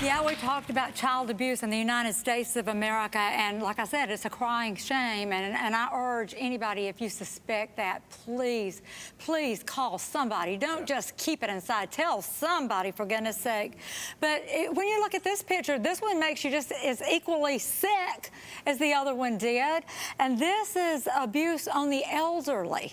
Yeah, we talked about child abuse in the United States of America, and like I said, it's a crying shame, and I urge anybody, if you suspect that, please, please call somebody. Don't just keep it inside. Tell somebody, for goodness sake. But when you look at this picture, this one makes you just as equally sick as the other one did, and this is abuse on the elderly.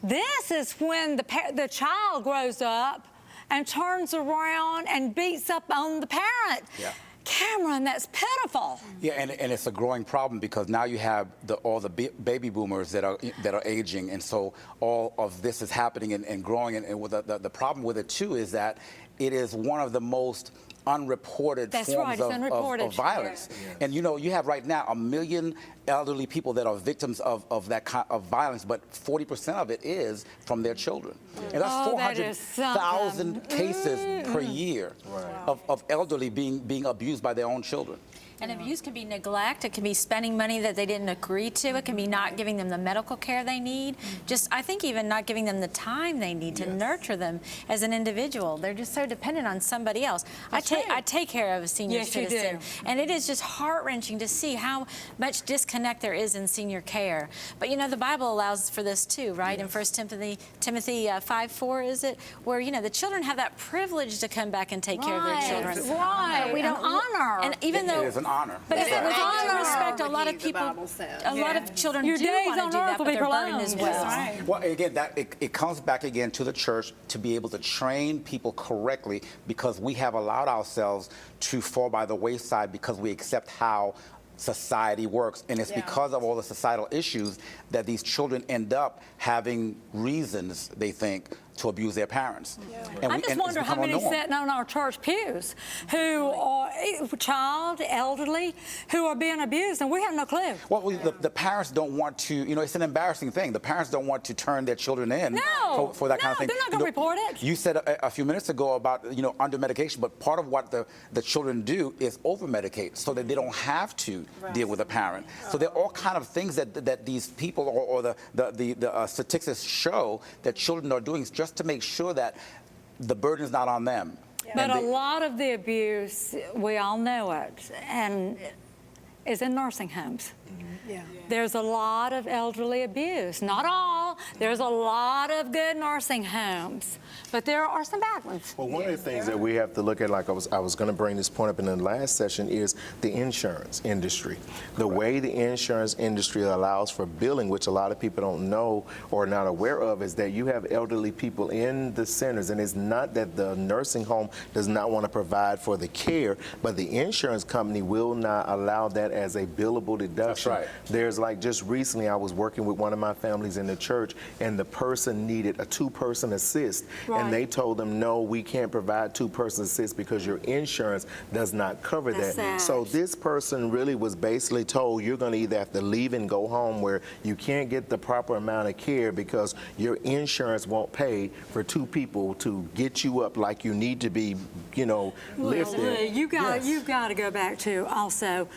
This is when the child grows up and turns around and beats up on the parent. Yeah. Cameron, that's pitiful. Yeah, and it's a growing problem because now you have all the baby boomers that are aging, and so all of this is happening and growing. And with the problem with it too is that it is one of the most unreported forms of violence. Yeah. And you know, you have right now 1 million elderly people that are victims of that kind of violence, but 40% of it is from their children. And that's 400,000 cases per year of elderly being abused by their own children. And abuse can be neglect. It can be spending money that they didn't agree to. It can be not giving them the medical care they need. Just, I think, even not giving them the time they need to nurture them as an individual. They're just so dependent on somebody else. I take care of a senior citizen, and it is just heart-wrenching to see how much disconnect there is in senior care. But you know, the Bible allows for this too, right? In 1 Timothy 5:4, is it, where you know the children have that privilege to come back and take care of their children. Right. We don't honor. And even though it is an honor. But with all due respect, a Argue, lot of the people, Bible says. a lot of children Your do days want to on do earth that, will but be their burden prolonged. as well. Right. Well, again, it comes back again to the church to be able to train people correctly, because we have allowed ourselves to fall by the wayside because we accept how society works, and it's because of all the societal issues that these children end up having reasons, they think, to abuse their parents. I just wonder how many sitting on our church pews who are elderly, who are being abused, and we have no clue. Well, the parents don't want to, you know, it's an embarrassing thing. The parents don't want to turn their children in for that kind of thing. They're not going to report it. You said a few minutes ago about, you know, under medication, but part of what the children do is over-medicate so that they don't have to deal with a parent. So there are all kind of things that these people or the statistics show that children are doing just to make sure that the burden is not on them. But a lot of the abuse, we all know it, and is in nursing homes. There's a lot of elderly abuse. Not all. There's a lot of good nursing homes, but there are some bad ones. Well, one of the things that we have to look at, like I was going to bring this point up in the last session, is the insurance industry. The way the insurance industry allows for billing, which a lot of people don't know or are not aware of, is that you have elderly people in the centers, and it's not that the nursing home does not want to provide for the care, but the insurance company will not allow that as a billable deduction. That's right. There's like just recently I was working with one of my families in the church, and the person needed a 2-person assist, and they told them, no, we can't provide 2-person assist because your insurance does not cover that. Sad. So this person really was basically told, you're going to either have to leave and go home, where you can't get the proper amount of care because your insurance won't pay for 2 people to get you up like you need to be, you know, lifted. You've got to go back to also,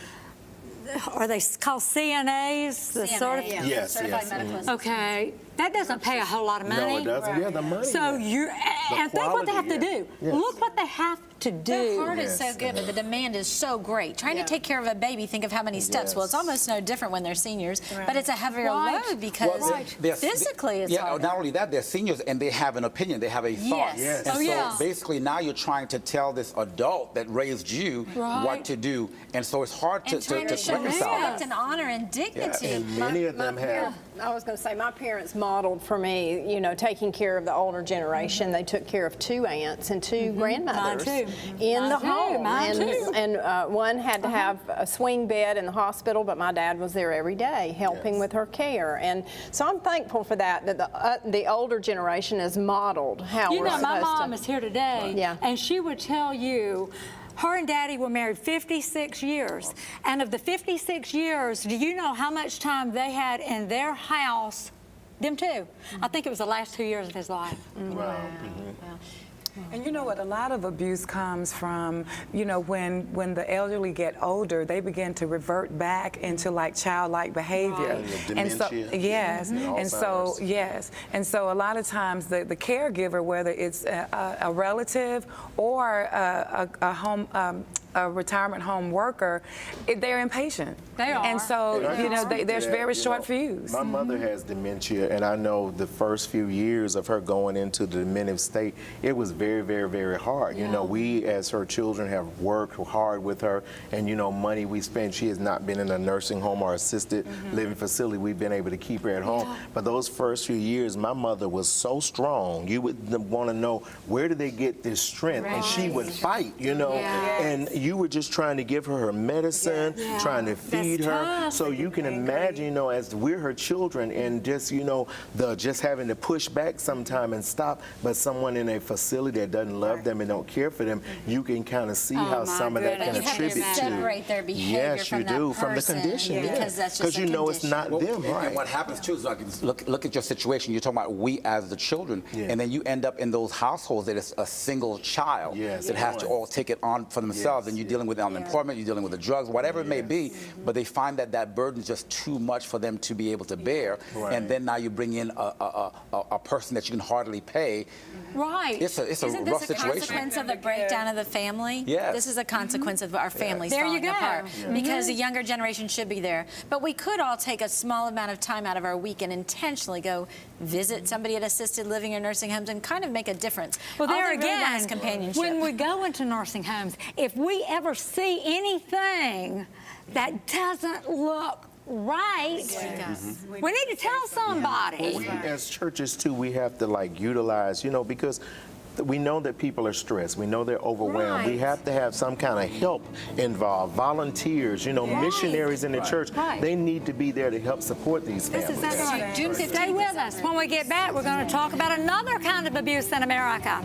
are they called CNAs? The Yes, Certified medical assistant. Okay, that doesn't pay a whole lot of money. No, it doesn't. Yeah, the money. So and think what they have to do. Look what they have to do. Their heart is so good, but the demand is so great. Trying to take care of a baby, think of how many steps. Well, it's almost no different when they're seniors, but it's a heavier load because physically it's hard. Not only that, they're seniors and they have an opinion, they have a thought. Yes. And so basically now you're trying to tell this adult that raised you what to do, and so it's hard to show reconcile respect that. and honor and dignity. And many of them have. I was going to say, my parents modeled for me, you know, taking care of the older generation. They took care of 2 aunts and 2 grandmothers in the home. And one had to have a swing bed in the hospital, but my dad was there every day helping with her care. And so I'm thankful for that the older generation has modeled how we're supposed to. My mom is here today, and she would tell you, her and Daddy were married 56 years. And of the 56 years, do you know how much time they had in their house? Them too. I think it was the last 2 years of his life. Wow. And you know what, a lot of abuse comes from, you know, when the elderly get older, they begin to revert back into like childlike behavior. And so, and so a lot of times the caregiver, whether it's a relative or a home a retirement home worker, they're impatient. They are. And so, And I you can know, speak to they're that, very you short know. fuse. My mother has dementia, and I know the first few years of her going into the dementive state, it was very, very, very hard. You know, we as her children have worked hard with her, and you know, money we spent, she has not been in a nursing home or assisted living facility. We've been able to keep her at home. But those first few years, my mother was so strong. You would want to know, where did they get this strength? And she would fight, you know, and you were just trying to give her medicine, trying to feed her. tough. So you can imagine, you know, as we're her children, and just, you know, just having to push back sometime and stop, but someone in a facility that doesn't love them and don't care for them, you can kind of see how my some of that goodness. can You have to attribute to. separate their behavior Yes, from you that do, from the person, condition, because that's just a you know it's condition. not them, And right? what happens too is, like, look at your situation. You're talking about we as the children, and then you end up in those households that it's a single child Yes. that has to all take it on for themselves, and you're dealing with unemployment, you're dealing with the drugs, whatever it may be, but they find that that burden is just too much for them to be able to bear, and then now you bring in a person that you can hardly pay. Right. It's a Isn't rough this a situation. consequence of the breakdown of the family? Yes. This is a consequence of our families There you falling go. apart. Because the younger generation should be there. But we could all take a small amount of time out of our week and intentionally go visit somebody at assisted living or nursing homes and kind of make a difference. Well, All there they really want again, is companionship. when we go into nursing homes, if we ever see anything that doesn't look right, we need to tell somebody. We, as churches too, we have to like utilize, you know, because we know that people are stressed. We know they're overwhelmed. We Right. have to have some kind of help involved. Volunteers, you know, missionaries in the church. Right. They need to be there to help support these That's families. exactly right. June 15th Stay is with us. When we get back, we're going to talk about another kind of abuse in America.